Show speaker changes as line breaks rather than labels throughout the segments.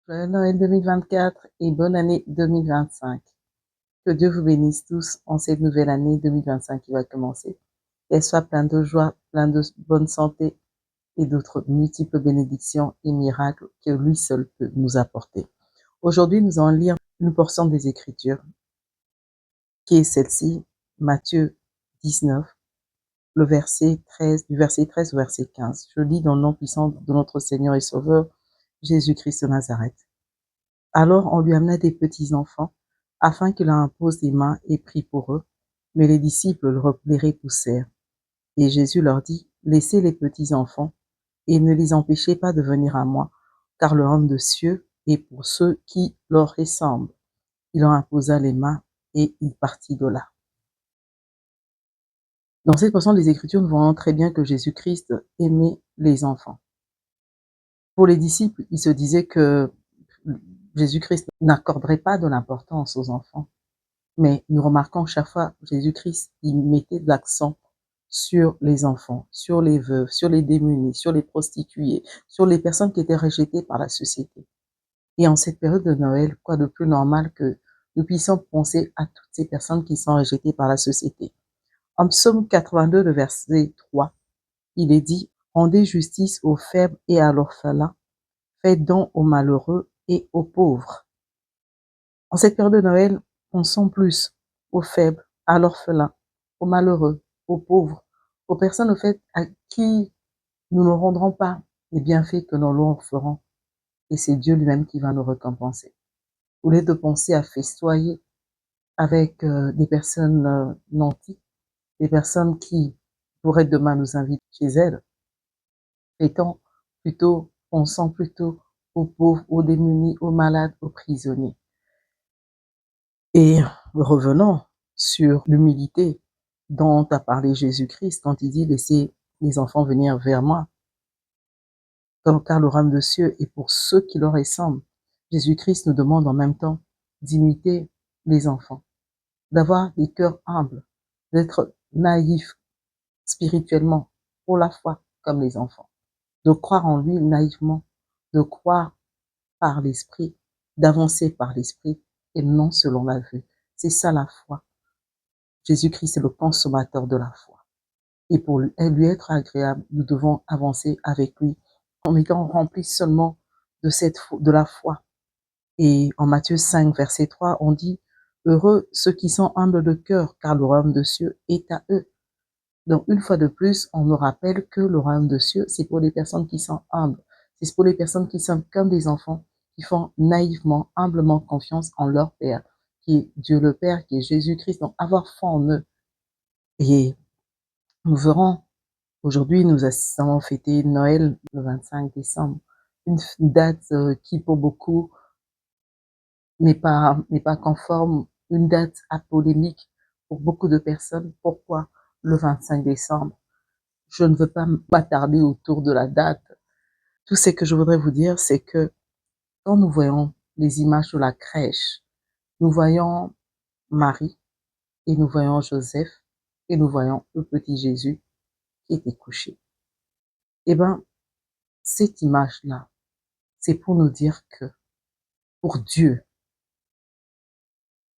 Joyeux Noël 2024 et bonne année 2025. Que Dieu vous bénisse tous en cette nouvelle année 2025 qui va commencer. Qu'elle soit pleine de joie, pleine de bonne santé et d'autres multiples bénédictions et miracles que lui seul peut nous apporter. Aujourd'hui, nous allons lire une portion des Écritures qui est celle-ci, Matthieu 19, le verset 13, du verset 13 au verset 15. Je lis dans le nom puissant de notre Seigneur et Sauveur, Jésus-Christ de Nazareth. Alors on lui amena des petits enfants, afin qu'il leur impose les mains et prie pour eux. Mais les disciples les repoussèrent. Et Jésus leur dit, laissez les petits enfants, et ne les empêchez pas de venir à moi, car le royaume de cieux est pour ceux qui leur ressemblent. Il leur imposa les mains, et il partit de là. Dans cette portion des Écritures, nous voyons très bien que Jésus-Christ aimait les enfants. Pour les disciples, ils se disaient que Jésus-Christ n'accorderait pas de l'importance aux enfants. Mais nous remarquons chaque fois, Jésus-Christ, il mettait de l'accent sur les enfants, sur les veuves, sur les démunis, sur les prostituées, sur les personnes qui étaient rejetées par la société. Et en cette période de Noël, quoi de plus normal que nous puissions penser à toutes ces personnes qui sont rejetées par la société. En Psaume 82, le verset 3, il est dit, rendez justice aux faibles et à l'orphelin, faites don aux malheureux et aux pauvres. En cette période de Noël, pensons plus aux faibles, à l'orphelin, aux malheureux, aux pauvres, aux personnes au fait à qui nous ne rendrons pas les bienfaits que nous leur ferons. Et c'est Dieu lui-même qui va nous récompenser. Au lieu de penser à festoyer avec des personnes nantis, des personnes qui pourraient demain nous inviter chez elles, pensons plutôt aux pauvres, aux démunis, aux malades, aux prisonniers. Et revenons sur l'humilité dont a parlé Jésus-Christ quand il dit laissez les enfants venir vers moi, car le royaume de cieux est pour ceux qui leur ressemblent. Jésus-Christ nous demande en même temps d'imiter les enfants, d'avoir des cœurs humbles, d'être naïfs spirituellement pour la foi comme les enfants, de croire en lui naïvement, de croire par l'esprit, d'avancer par l'esprit et non selon la vue. C'est ça la foi. Jésus-Christ est le consommateur de la foi. Et pour lui être agréable, nous devons avancer avec lui en étant remplis seulement de la foi. Et en Matthieu 5, verset 3, on dit, heureux ceux qui sont humbles de cœur, car le royaume de cieux est à eux. Donc, une fois de plus, on nous rappelle que le royaume de cieux, c'est pour les personnes qui sont humbles. C'est pour les personnes qui sont comme des enfants, qui font naïvement, humblement confiance en leur Père, qui est Dieu le Père, qui est Jésus-Christ. Donc, avoir foi en eux. Et nous verrons, aujourd'hui, nous avons fêté Noël le 25 décembre, une date qui, pour beaucoup, n'est pas conforme, une date à polémique pour beaucoup de personnes. Pourquoi le 25 décembre? Je ne veux pas m'attarder autour de la date. Tout ce que je voudrais vous dire, c'est que quand nous voyons les images de la crèche, nous voyons Marie et nous voyons Joseph et nous voyons le petit Jésus qui était couché. Eh bien, cette image-là, c'est pour nous dire que pour Dieu,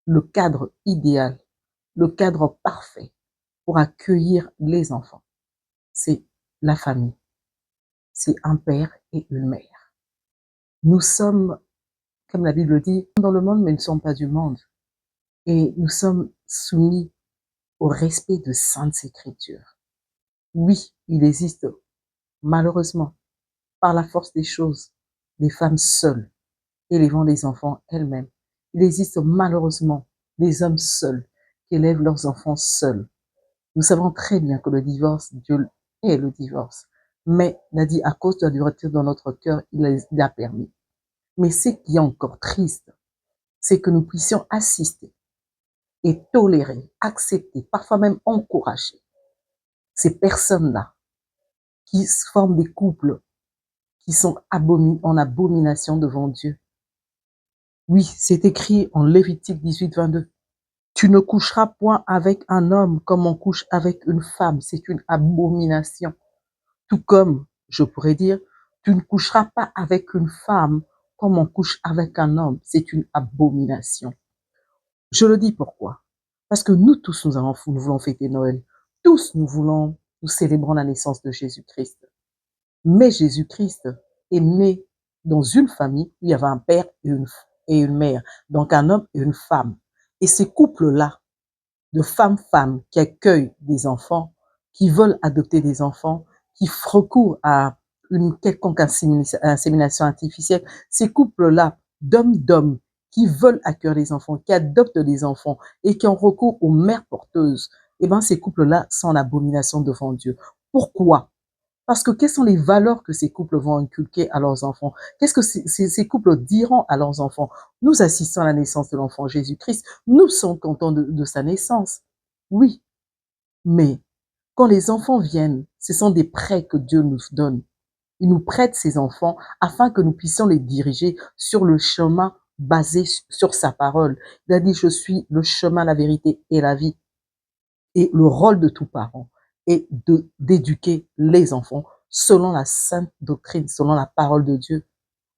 le cadre idéal, le cadre parfait pour accueillir les enfants, c'est la famille. C'est un père et une mère. Nous sommes, comme la Bible dit, dans le monde, mais nous ne sommes pas du monde. Et nous sommes soumis au respect de saintes écritures. Oui, il existe, malheureusement, par la force des choses, des femmes seules élevant des enfants elles-mêmes. Il existe malheureusement des hommes seuls qui élèvent leurs enfants seuls. Nous savons très bien que le divorce, Dieu est le divorce. Mais, il a dit, à cause de la dureté dans notre cœur, il a permis. Mais ce qui est encore triste, c'est que nous puissions assister et tolérer, accepter, parfois même encourager ces personnes-là qui forment des couples qui sont en abomination devant Dieu. Oui, c'est écrit en Lévitique 18, 22. Tu ne coucheras point avec un homme comme on couche avec une femme. C'est une abomination. Tout comme, je pourrais dire, tu ne coucheras pas avec une femme comme on couche avec un homme, c'est une abomination. Je le dis pourquoi? Parce que nous tous, nous voulons fêter Noël. Tous, nous célébrons la naissance de Jésus-Christ. Mais Jésus-Christ est né dans une famille où il y avait un père et une mère, donc un homme et une femme. Et ces couples-là, de femmes-femmes qui accueillent des enfants, qui veulent adopter des enfants, qui recourent à une quelconque insémination artificielle, ces couples-là d'hommes qui veulent accueillir des enfants, qui adoptent des enfants et qui ont recours aux mères porteuses, eh ben ces couples-là sont en abomination devant Dieu. Pourquoi? Parce que quelles sont les valeurs que ces couples vont inculquer à leurs enfants? Qu'est-ce que ces couples diront à leurs enfants? Nous assistons à la naissance de l'enfant Jésus-Christ. Nous sommes contents de sa naissance. Oui, mais quand les enfants viennent, ce sont des prêts que Dieu nous donne. Il nous prête ces enfants afin que nous puissions les diriger sur le chemin basé sur sa parole. Il a dit, je suis le chemin, la vérité et la vie. Et le rôle de tout parent est d'éduquer les enfants selon la sainte doctrine, selon la parole de Dieu.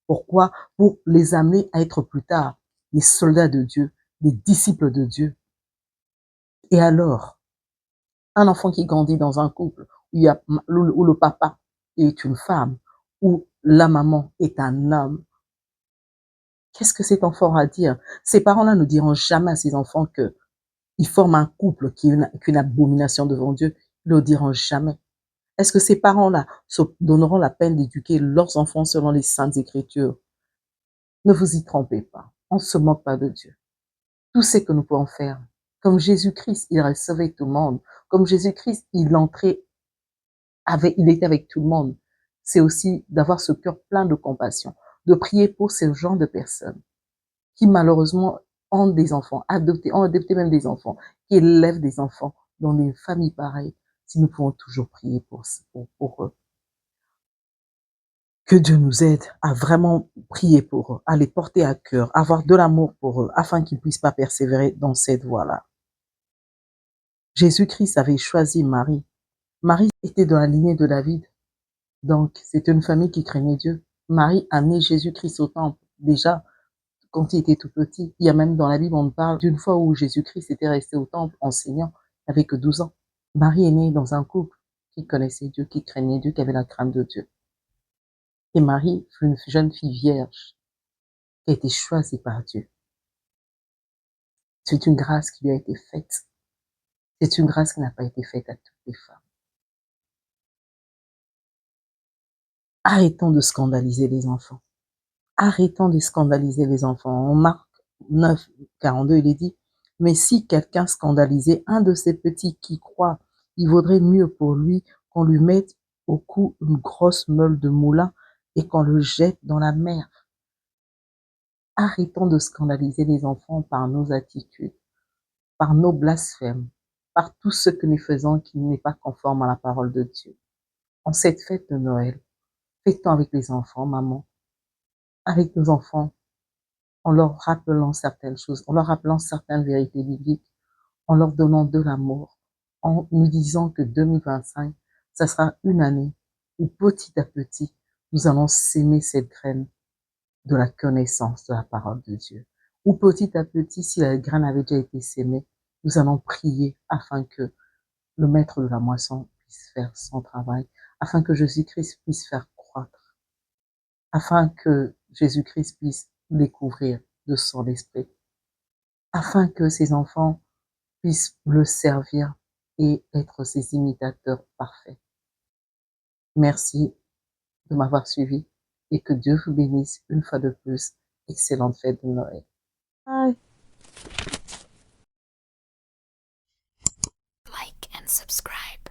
Pourquoi? Pour les amener à être plus tard des soldats de Dieu, des disciples de Dieu. Et alors, un enfant qui grandit dans un couple où le papa est une femme, où la maman est un homme, qu'est-ce que cet enfant aura à dire? Ces parents-là ne diront jamais à ces enfants qu'ils forment un couple qui est une abomination devant Dieu. Ils ne le diront jamais. Est-ce que ces parents-là se donneront la peine d'éduquer leurs enfants selon les saintes écritures? Ne vous y trompez pas. On ne se moque pas de Dieu. Tout ce que nous pouvons faire. Comme Jésus-Christ, il recevait tout le monde. Comme Jésus-Christ, il était avec tout le monde. C'est aussi d'avoir ce cœur plein de compassion, de prier pour ce genre de personnes qui malheureusement ont des enfants, ont adopté même des enfants, qui élèvent des enfants dans des familles pareilles. Si nous pouvons toujours prier pour eux. Que Dieu nous aide à vraiment prier pour eux, à les porter à cœur, avoir de l'amour pour eux, afin qu'ils ne puissent pas persévérer dans cette voie-là. Jésus-Christ avait choisi Marie. Marie était dans la lignée de David. Donc, c'était une famille qui craignait Dieu. Marie a amené Jésus-Christ au temple. Déjà, quand il était tout petit, il y a même dans la Bible, on parle d'une fois où Jésus-Christ était resté au temple enseignant avec 12 ans. Marie est née dans un couple qui connaissait Dieu, qui craignait Dieu, qui avait la crainte de Dieu. Et Marie fut une jeune fille vierge qui a été choisie par Dieu. C'est une grâce qui lui a été faite. C'est une grâce qui n'a pas été faite à toutes les femmes. Arrêtons de scandaliser les enfants. Arrêtons de scandaliser les enfants. En Marc 9, 42, il est dit, mais si quelqu'un scandalisait un de ces petits qui croient, il vaudrait mieux pour lui qu'on lui mette au cou une grosse meule de moulin et qu'on le jette dans la mer. Arrêtons de scandaliser les enfants par nos attitudes, par nos blasphèmes, par tout ce que nous faisons qui n'est pas conforme à la parole de Dieu. En cette fête de Noël, fêtons avec les enfants, maman, avec nos enfants, en leur rappelant certaines choses, en leur rappelant certaines vérités bibliques, en leur donnant de l'amour, en nous disant que 2025, ça sera une année où petit à petit, nous allons s'aimer cette graine de la connaissance de la parole de Dieu. Où petit à petit, si la graine avait déjà été sémée, nous allons prier afin que le maître de la moisson puisse faire son travail, afin que Jésus-Christ puisse faire croître, afin que Jésus-Christ puisse découvrir de son esprit, afin que ses enfants puissent le servir et être ses imitateurs parfaits. Merci de m'avoir suivi et que Dieu vous bénisse une fois de plus. Excellente fête de Noël. Bye.
Like and subscribe.